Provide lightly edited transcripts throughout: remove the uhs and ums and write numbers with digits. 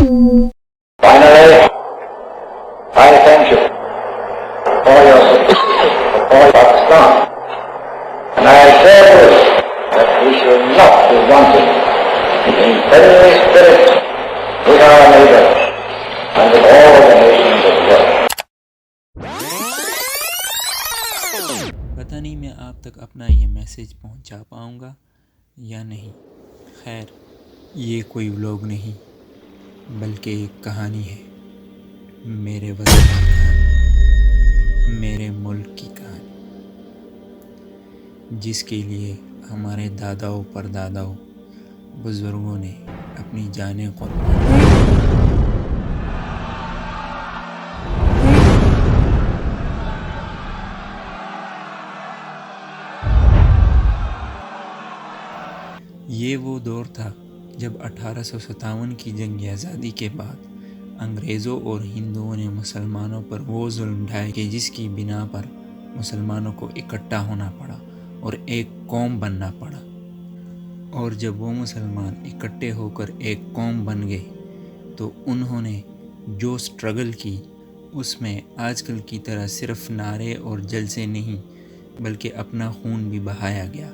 Finally, I thank you for your support for Pakistan, and I assure you that we should not be wanting in friendly spirit with our neighbors and with all the nations of the world. پتہ نہیں میں آپ تک اپنا یہ message پہنچا پاؤں گا یا نہیں۔ خیر، یہ کوئی ولاگ نہیں بلکہ ایک کہانی ہے، میرے وطن کی کہانی، میرے ملک کی کہانی، جس کے لیے ہمارے داداؤں پرداداؤں بزرگوں نے اپنی جانیں قربان کی۔ یہ وہ دور تھا جب 1857 کی جنگ آزادی کے بعد انگریزوں اور ہندوؤں نے مسلمانوں پر وہ ظلم ڈھائے کہ جس کی بنا پر مسلمانوں کو اکٹھا ہونا پڑا اور ایک قوم بننا پڑا۔ اور جب وہ مسلمان اکٹھے ہو کر ایک قوم بن گئے تو انہوں نے جو سٹرگل کی، اس میں آج کل کی طرح صرف نعرے اور جلسے نہیں بلکہ اپنا خون بھی بہایا گیا۔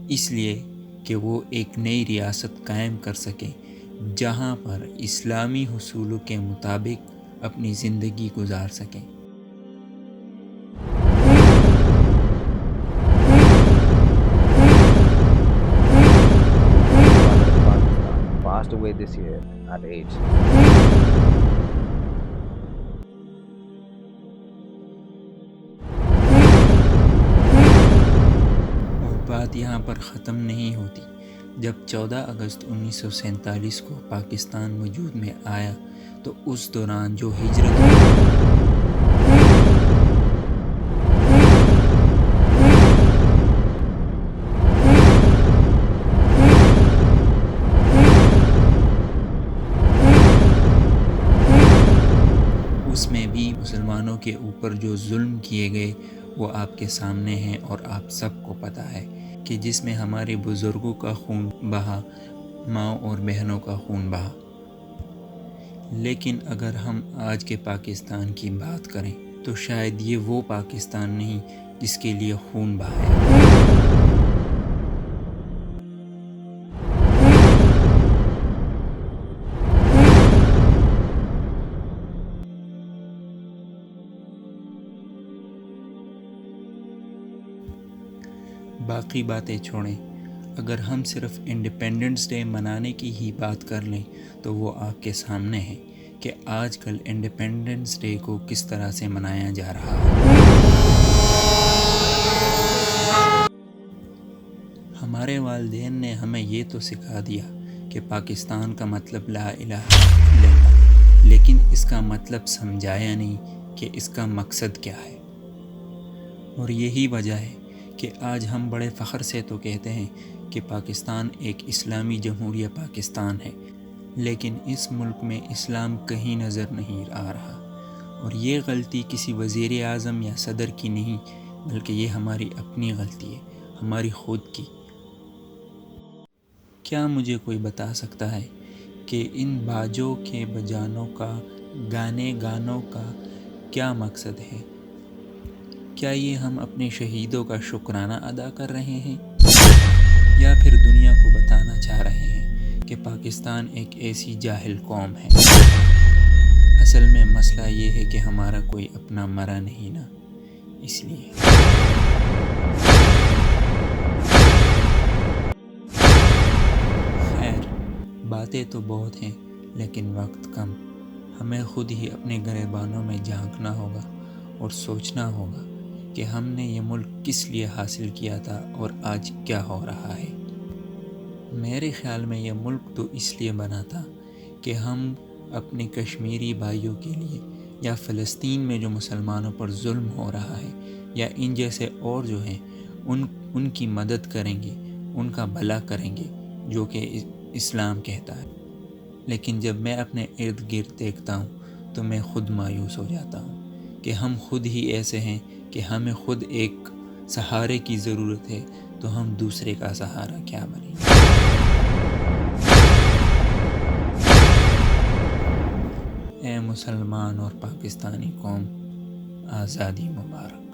اس لیے کہ وہ ایک نئی ریاست قائم کر سکیں جہاں پر اسلامی اصولوں کے مطابق اپنی زندگی گزار سکیں۔ Passed away this year at age. بات یہاں پر ختم نہیں ہوتی۔ جب 14 اگست 1947 کو پاکستان وجود میں آیا تو اس دوران جو ہجرت اس میں بھی مسلمانوں کے اوپر جو ظلم کیے گئے وہ آپ کے سامنے ہیں اور آپ سب کو پتہ ہے کہ جس میں ہمارے بزرگوں کا خون بہا، ماں اور بہنوں کا خون بہا۔ لیکن اگر ہم آج کے پاکستان کی بات کریں تو شاید یہ وہ پاکستان نہیں جس کے لیے خون بہایا۔ باقی باتیں چھوڑیں، اگر ہم صرف انڈیپینڈنس ڈے منانے کی ہی بات کر لیں تو وہ آپ کے سامنے ہے کہ آج کل انڈیپینڈنس ڈے کو کس طرح سے منایا جا رہا ہے۔ ہمارے والدین نے ہمیں یہ تو سکھا دیا کہ پاکستان کا مطلب لا الہ الا اللہ، لیکن اس کا مطلب سمجھایا نہیں کہ اس کا مقصد کیا ہے۔ اور یہی وجہ ہے کہ آج ہم بڑے فخر سے تو کہتے ہیں کہ پاکستان ایک اسلامی جمہوریہ پاکستان ہے، لیکن اس ملک میں اسلام کہیں نظر نہیں آ رہا۔ اور یہ غلطی کسی وزیر اعظم یا صدر کی نہیں بلکہ یہ ہماری اپنی غلطی ہے، ہماری خود کی۔ کیا مجھے کوئی بتا سکتا ہے کہ ان باجوں کے بجانوں کا، گانے گانوں کا کیا مقصد ہے؟ کیا یہ ہم اپنے شہیدوں کا شکرانہ ادا کر رہے ہیں یا پھر دنیا کو بتانا چاہ رہے ہیں کہ پاکستان ایک ایسی جاہل قوم ہے؟ اصل میں مسئلہ یہ ہے کہ ہمارا کوئی اپنا مرا نہیں نا، اس لیے۔ خیر، باتیں تو بہت ہیں لیکن وقت کم۔ ہمیں خود ہی اپنے گریبانوں میں جھانکنا ہوگا اور سوچنا ہوگا کہ ہم نے یہ ملک کس لیے حاصل کیا تھا اور آج کیا ہو رہا ہے۔ میرے خیال میں یہ ملک تو اس لیے بنا تھا کہ ہم اپنے کشمیری بھائیوں کے لیے یا فلسطین میں جو مسلمانوں پر ظلم ہو رہا ہے، یا ان جیسے اور جو ہیں ان کی مدد کریں گے، ان کا بھلا کریں گے، جو کہ اسلام کہتا ہے۔ لیکن جب میں اپنے ارد گرد دیکھتا ہوں تو میں خود مایوس ہو جاتا ہوں کہ ہم خود ہی ایسے ہیں کہ ہمیں خود ایک سہارے کی ضرورت ہے تو ہم دوسرے کا سہارا کیا بنیں۔ اے مسلمان اور پاکستانی قوم، آزادی مبارک۔